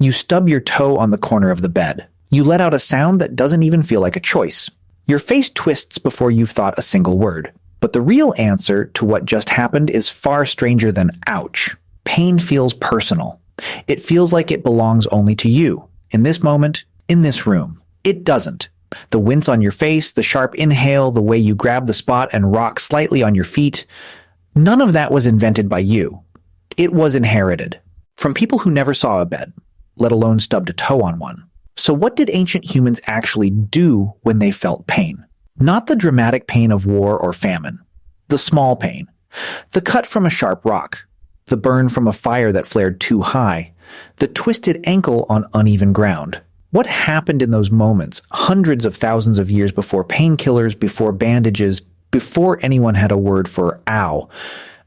You stub your toe on the corner of the bed. You let out a sound that doesn't even feel like a choice. Your face twists before you've thought a single word. But the real answer to what just happened is far stranger than ouch. Pain feels personal. It feels like it belongs only to you, in this moment, in this room. It doesn't. The wince on your face, the sharp inhale, the way you grab the spot and rock slightly on your feet, none of that was invented by you. It was inherited from people who never saw a bed, let alone stubbed a toe on one. So what did ancient humans actually do when they felt pain? Not the dramatic pain of war or famine. The small pain. The cut from a sharp rock. The burn from a fire that flared too high. The twisted ankle on uneven ground. What happened in those moments, hundreds of thousands of years before painkillers, before bandages, before anyone had a word for ow?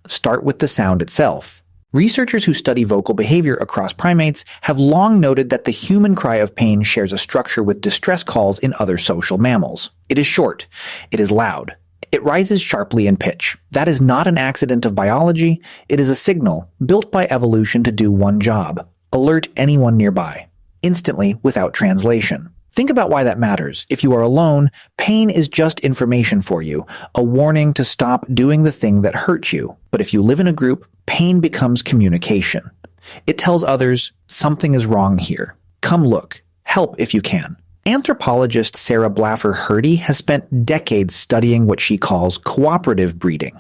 Start with the sound itself. Researchers who study vocal behavior across primates have long noted that the human cry of pain shares a structure with distress calls in other social mammals. It is short. It is loud. It rises sharply in pitch. That is not an accident of biology. It is a signal built by evolution to do one job: alert anyone nearby, instantly without translation. Think about why that matters. If you are alone, pain is just information for you, a warning to stop doing the thing that hurt you. But if you live in a group, pain becomes communication. It tells others, something is wrong here. Come look. Help if you can. Anthropologist Sarah Blaffer Hrdy has spent decades studying what she calls cooperative breeding.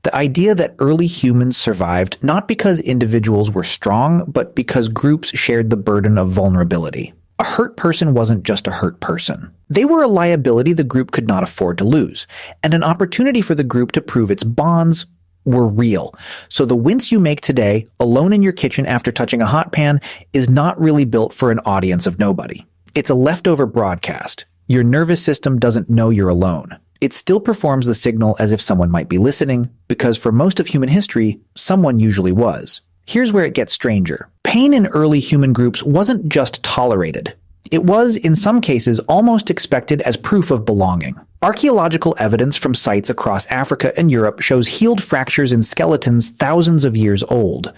The idea that early humans survived not because individuals were strong, but because groups shared the burden of vulnerability. A hurt person wasn't just a hurt person. They were a liability the group could not afford to lose, and an opportunity for the group to prove its bonds were real. So the wince you make today, alone in your kitchen after touching a hot pan, is not really built for an audience of nobody. It's a leftover broadcast. Your nervous system doesn't know you're alone. It still performs the signal as if someone might be listening, because for most of human history, someone usually was. Here's where it gets stranger. Pain in early human groups wasn't just tolerated. It was, in some cases, almost expected as proof of belonging. Archaeological evidence from sites across Africa and Europe shows healed fractures in skeletons thousands of years old.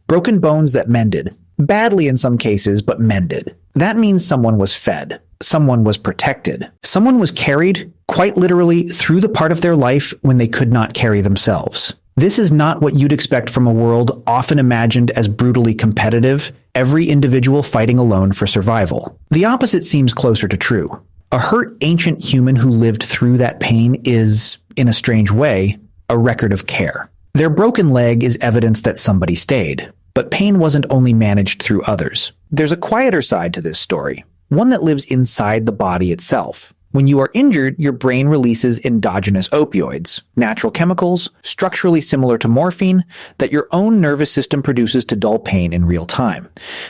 Broken bones that mended. Badly in some cases, but mended. That means someone was fed. Someone was protected. Someone was carried, quite literally, through the part of their life when they could not carry themselves. This is not what you'd expect from a world often imagined as brutally competitive, every individual fighting alone for survival. The opposite seems closer to true. A hurt ancient human who lived through that pain is, in a strange way, a record of care. Their broken leg is evidence that somebody stayed. But pain wasn't only managed through others. There's a quieter side to this story, one that lives inside the body itself. When you are injured, your brain releases endogenous opioids, natural chemicals, structurally similar to morphine, that your own nervous system produces to dull pain in real time.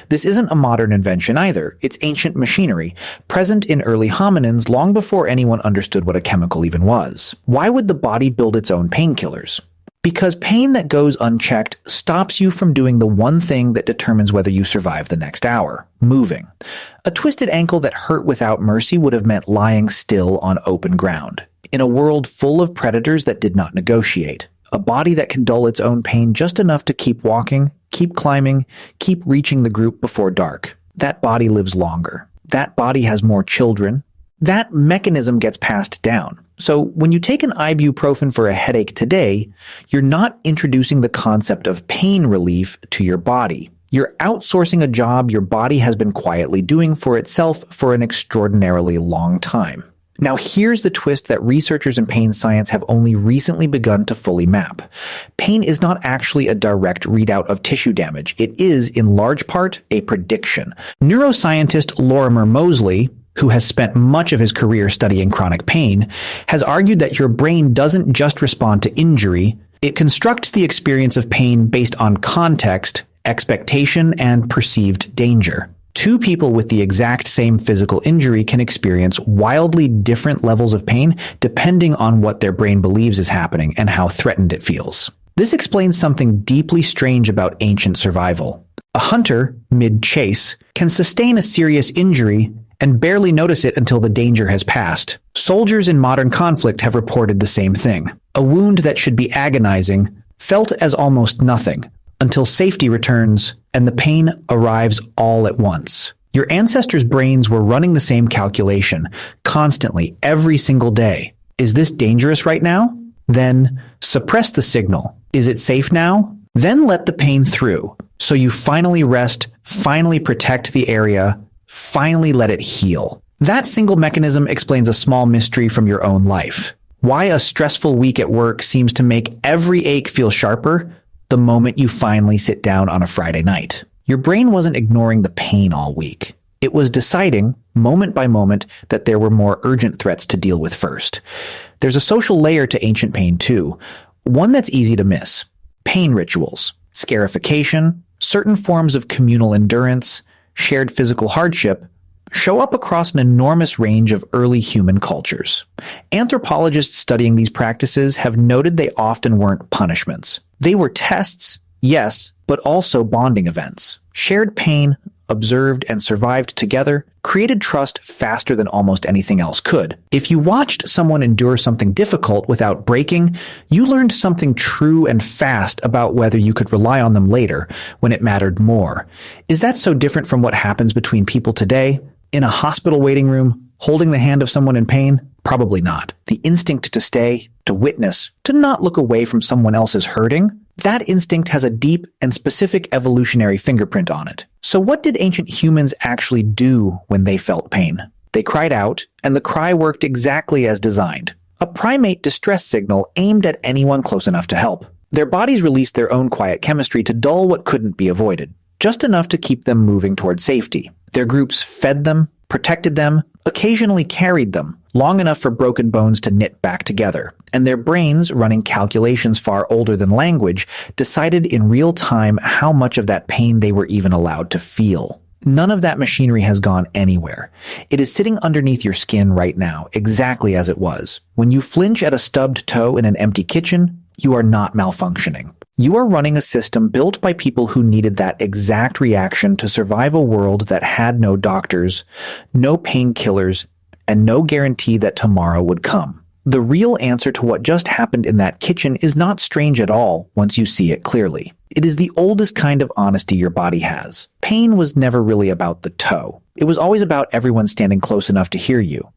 This isn't a modern invention either. It's ancient machinery, present in early hominins long before anyone understood what a chemical even was. Why would the body build its own painkillers? Because pain that goes unchecked stops you from doing the one thing that determines whether you survive the next hour: moving. A twisted ankle that hurt without mercy would have meant lying still on open ground. In a world full of predators that did not negotiate. A body that can dull its own pain just enough to keep walking, keep climbing, keep reaching the group before dark. That body lives longer. That body has more children. That mechanism gets passed down. So when you take an ibuprofen for a headache today, you're not introducing the concept of pain relief to your body. You're outsourcing a job your body has been quietly doing for itself for an extraordinarily long time. Now here's the twist that researchers in pain science have only recently begun to fully map. Pain is not actually a direct readout of tissue damage. It is, in large part, a prediction. Neuroscientist Lorimer Moseley, who has spent much of his career studying chronic pain, has argued that your brain doesn't just respond to injury, it constructs the experience of pain based on context, expectation, and perceived danger. Two people with the exact same physical injury can experience wildly different levels of pain depending on what their brain believes is happening and how threatened it feels. This explains something deeply strange about ancient survival. A hunter, mid-chase, can sustain a serious injury and barely notice it until the danger has passed. Soldiers in modern conflict have reported the same thing. A wound that should be agonizing, felt as almost nothing, until safety returns and the pain arrives all at once. Your ancestors' brains were running the same calculation, constantly, every single day. Is this dangerous right now? Then suppress the signal. Is it safe now? Then let the pain through. So you finally rest, finally protect the area, finally let it heal. That single mechanism explains a small mystery from your own life. Why a stressful week at work seems to make every ache feel sharper the moment you finally sit down on a Friday night. Your brain wasn't ignoring the pain all week. It was deciding, moment by moment, that there were more urgent threats to deal with first. There's a social layer to ancient pain too, one that's easy to miss. Pain rituals, scarification, certain forms of communal endurance, shared physical hardship, show up across an enormous range of early human cultures. Anthropologists studying these practices have noted they often weren't punishments. They were tests, yes, but also bonding events. Shared pain, observed and survived together, created trust faster than almost anything else could. If you watched someone endure something difficult without breaking, you learned something true and fast about whether you could rely on them later, when it mattered more. Is that so different from what happens between people today? In a hospital waiting room, holding the hand of someone in pain? Probably not. The instinct to stay, to witness, to not look away from someone else's hurting, that instinct has a deep and specific evolutionary fingerprint on it. So what did ancient humans actually do when they felt pain? They cried out, and the cry worked exactly as designed. A primate distress signal aimed at anyone close enough to help. Their bodies released their own quiet chemistry to dull what couldn't be avoided, just enough to keep them moving toward safety. Their groups fed them, protected them, occasionally carried them, long enough for broken bones to knit back together. And their brains, running calculations far older than language, decided in real time how much of that pain they were even allowed to feel. None of that machinery has gone anywhere. It is sitting underneath your skin right now, exactly as it was. When you flinch at a stubbed toe in an empty kitchen, you are not malfunctioning. You are running a system built by people who needed that exact reaction to survive a world that had no doctors, no painkillers, and no guarantee that tomorrow would come. The real answer to what just happened in that kitchen is not strange at all once you see it clearly. It is the oldest kind of honesty your body has. Pain was never really about the toe. It was always about everyone standing close enough to hear you.